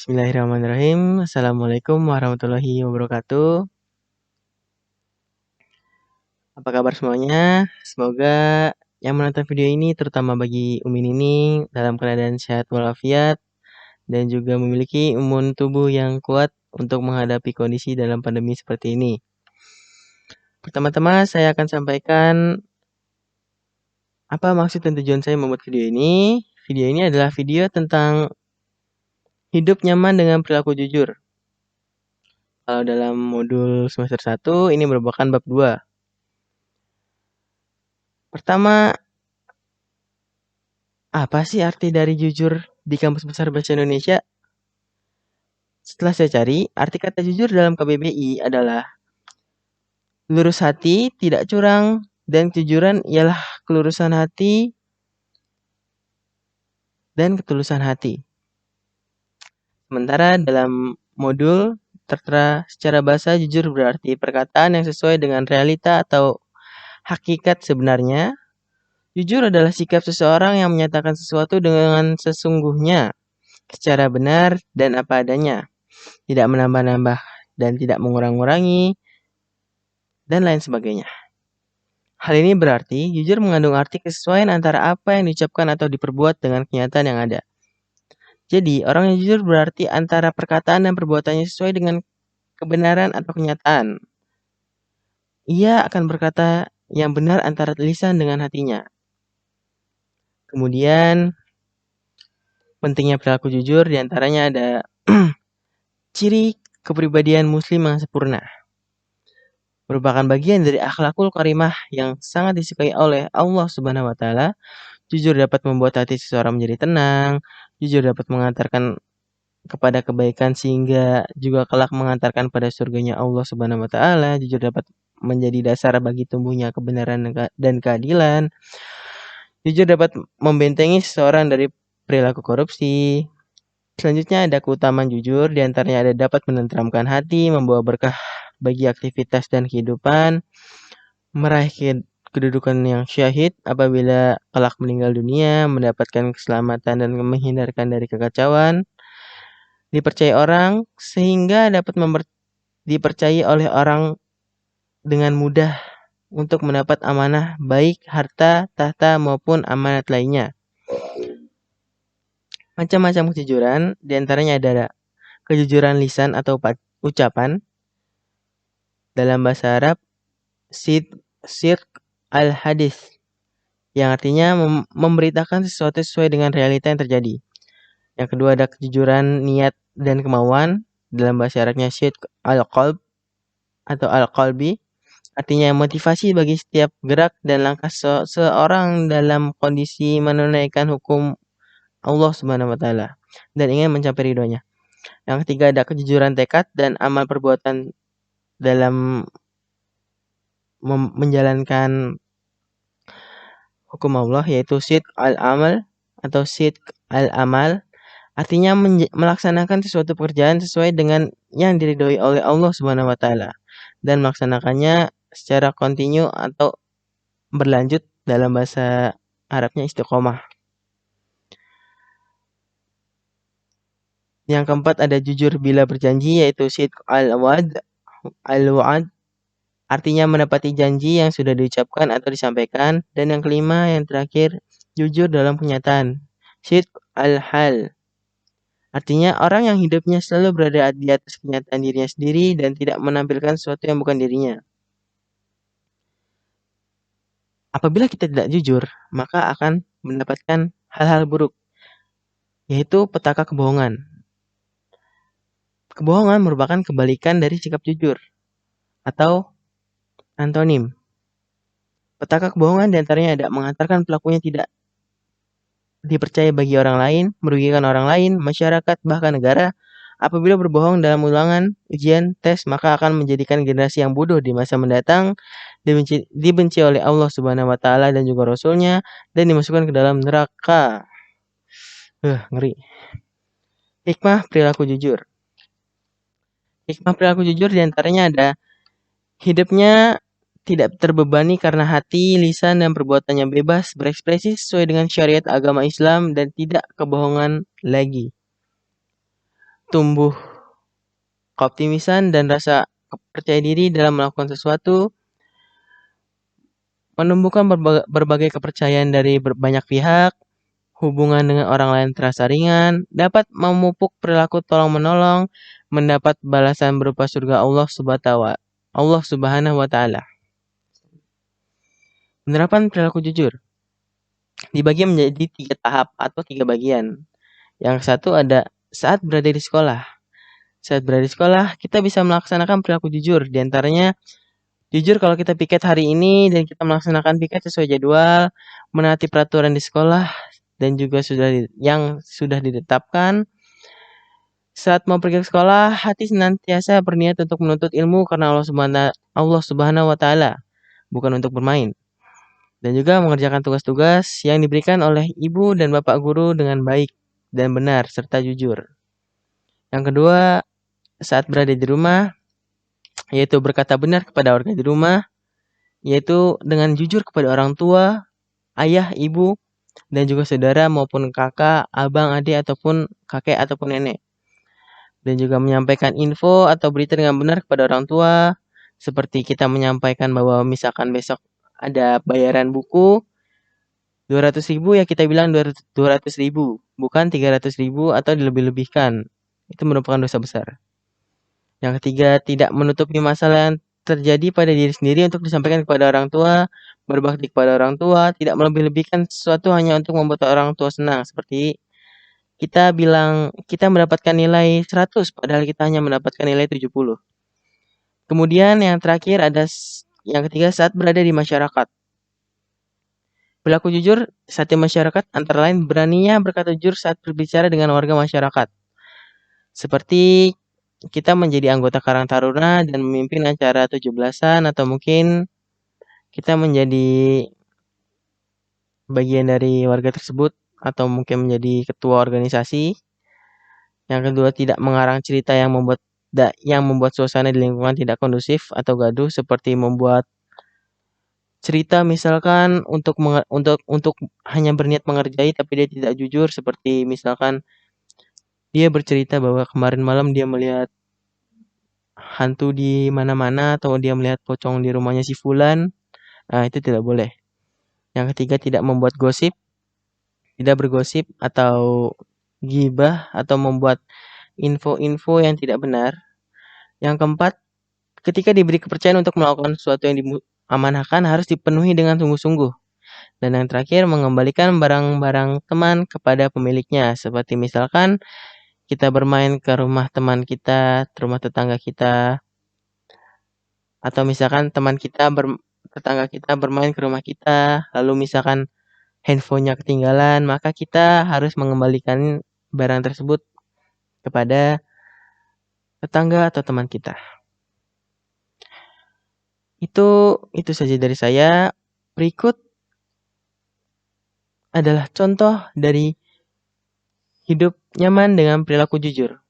Bismillahirrahmanirrahim. Assalamualaikum warahmatullahi wabarakatuh. Apa kabar semuanya? Semoga yang menonton video ini, terutama bagi Umin ini, dalam keadaan sehat walafiat dan juga memiliki imun tubuh yang kuat untuk menghadapi kondisi dalam pandemi seperti ini. Pertama-tama saya akan sampaikan apa maksud dan tujuan saya membuat video ini. Video ini adalah video tentang hidup nyaman dengan perilaku jujur. Kalau dalam modul semester 1 ini merupakan bab 2. Pertama, apa sih arti dari jujur di Kamus Besar Bahasa Indonesia? Setelah saya cari, arti kata jujur dalam KBBI adalah lurus hati, tidak curang, dan kejujuran ialah kelurusan hati dan ketulusan hati. Sementara dalam modul tertera secara bahasa, jujur berarti perkataan yang sesuai dengan realita atau hakikat sebenarnya. Jujur adalah sikap seseorang yang menyatakan sesuatu dengan sesungguhnya, secara benar dan apa adanya, tidak menambah-nambah dan tidak mengurang-ngurangi, dan lain sebagainya. Hal ini berarti jujur mengandung arti kesesuaian antara apa yang diucapkan atau diperbuat dengan kenyataan yang ada. Jadi, orang yang jujur berarti antara perkataan dan perbuatannya sesuai dengan kebenaran atau kenyataan. Ia akan berkata yang benar antara lisan dengan hatinya. Kemudian, pentingnya perilaku jujur diantaranya ada ciri kepribadian muslim yang sempurna. Merupakan bagian dari akhlakul karimah yang sangat disukai oleh Allah Subhanahu wa taala. Jujur dapat membuat hati seseorang menjadi tenang, jujur dapat mengantarkan kepada kebaikan sehingga juga kelak mengantarkan pada surganya Allah Subhanahu wa taala. Jujur dapat menjadi dasar bagi tumbuhnya kebenaran dan keadilan. Jujur dapat membentengi seseorang dari perilaku korupsi. Selanjutnya ada keutamaan jujur, diantaranya ada dapat menenteramkan hati, membawa berkah bagi aktivitas dan kehidupan, meraih kedudukan yang syahid apabila kelak meninggal dunia, mendapatkan keselamatan dan menghindarkan dari kekacauan, dipercaya orang sehingga dapat dipercayai oleh orang dengan mudah untuk mendapat amanah baik harta, tahta maupun amanat lainnya. Macam-macam kejujuran, diantaranya ada kejujuran lisan atau ucapan. Dalam bahasa Arab, sidq al-hadis, yang artinya memberitakan sesuatu sesuai dengan realita yang terjadi. Yang kedua ada kejujuran niat dan kemauan. Dalam bahasa Arabnya sidq al-qalb atau al-qalbi, artinya motivasi bagi setiap gerak dan langkah seorang dalam kondisi menunaikan hukum Allah Subhanahu wa taala dan ingin mencapai ridhonya. Yang ketiga ada kejujuran tekad dan amal perbuatan dalam menjalankan hukum Allah, yaitu sidq al-amal atau sidq al-amal, artinya melaksanakan sesuatu pekerjaan sesuai dengan yang diridhoi oleh Allah Subhanahu wa taala dan melaksanakannya secara kontinu atau berlanjut. Dalam bahasa Arabnya istiqomah. Yang keempat ada jujur bila berjanji, yaitu sidq al-wa'd, artinya menepati janji yang sudah diucapkan atau disampaikan. Dan yang kelima, yang terakhir, jujur dalam kenyataan, sidq al-hal, artinya orang yang hidupnya selalu berada di atas kenyataan dirinya sendiri dan tidak menampilkan sesuatu yang bukan dirinya. Apabila kita tidak jujur, maka akan mendapatkan hal-hal buruk, yaitu petaka kebohongan. Kebohongan merupakan kebalikan dari sikap jujur atau antonim. Petaka kebohongan diantaranya ada mengantarkan pelakunya tidak dipercaya bagi orang lain, merugikan orang lain, masyarakat, bahkan negara. Apabila berbohong dalam ulangan, ujian, tes, maka akan menjadikan generasi yang bodoh di masa mendatang, dibenci oleh Allah Subhanahu wa taala dan juga Rasulnya, dan dimasukkan ke dalam neraka. Ngeri. Hikmah perilaku jujur. Hikmah perilaku jujur diantaranya ada hidupnya tidak terbebani karena hati, lisan, dan perbuatannya bebas berekspresi sesuai dengan syariat agama Islam dan tidak kebohongan lagi. tumbuh keoptimisan dan rasa percaya diri dalam melakukan sesuatu, menumbuhkan berbagai kepercayaan dari banyak pihak, hubungan dengan orang lain terasa ringan, dapat memupuk perilaku tolong-menolong, mendapat balasan berupa surga Allah Subhanahu wa Ta'ala. Penerapan perilaku jujur dibagi menjadi 3 tahap atau 3 bagian. Yang satu ada saat berada di sekolah. Saat berada di sekolah, kita bisa melaksanakan perilaku jujur. Di antaranya, jujur kalau kita piket hari ini dan kita melaksanakan piket sesuai jadwal, menaati peraturan di sekolah dan juga yang sudah ditetapkan. Saat mau pergi ke sekolah, hati senantiasa berniat untuk menuntut ilmu karena Allah Subhanahu wa Ta'ala, bukan untuk bermain. Dan juga mengerjakan tugas-tugas yang diberikan oleh ibu dan bapak guru dengan baik dan benar serta jujur. Yang kedua, saat berada di rumah, yaitu berkata benar kepada warga di rumah, yaitu dengan jujur kepada orang tua, ayah, ibu, dan juga saudara maupun kakak, abang, adik, ataupun kakek ataupun nenek. Dan juga menyampaikan info atau berita dengan benar kepada orang tua, seperti kita menyampaikan bahwa misalkan besok ada bayaran buku 200.000, ya kita bilang 200.000, bukan 300.000 atau dilebih-lebihkan. Itu merupakan dosa besar. Yang ketiga, tidak menutupi masalah yang terjadi pada diri sendiri untuk disampaikan kepada orang tua, berbakti kepada orang tua, tidak melebih-lebihkan sesuatu hanya untuk membuat orang tua senang. Seperti kita bilang kita mendapatkan nilai 100 padahal kita hanya mendapatkan nilai 70. Kemudian yang terakhir yang ketiga, saat berada di masyarakat. Perilaku jujur saat di masyarakat antara lain beraninya berkata jujur saat berbicara dengan warga masyarakat. Seperti kita menjadi anggota Karang Taruna dan memimpin acara 17-an, atau mungkin kita menjadi bagian dari warga tersebut atau mungkin menjadi ketua organisasi. Yang kedua, tidak mengarang cerita yang membuat suasana di lingkungan tidak kondusif atau gaduh, seperti membuat cerita misalkan untuk hanya berniat mengerjai tapi dia tidak jujur, seperti misalkan dia bercerita bahwa kemarin malam dia melihat hantu di mana-mana atau dia melihat pocong di rumahnya si fulan. Nah, itu tidak boleh. Yang ketiga, tidak membuat gosip, tidak bergosip atau gibah atau membuat info-info yang tidak benar. Yang keempat, ketika diberi kepercayaan untuk melakukan sesuatu yang diamanahkan harus dipenuhi dengan sungguh-sungguh. Dan yang terakhir, mengembalikan barang-barang teman kepada pemiliknya. Seperti misalkan kita bermain ke rumah teman kita, rumah tetangga kita, atau misalkan tetangga kita bermain ke rumah kita, lalu misalkan handphonenya ketinggalan, maka kita harus mengembalikan barang tersebut kepada tetangga atau teman kita. Itu saja dari saya. Berikut adalah contoh dari hidup nyaman dengan perilaku jujur.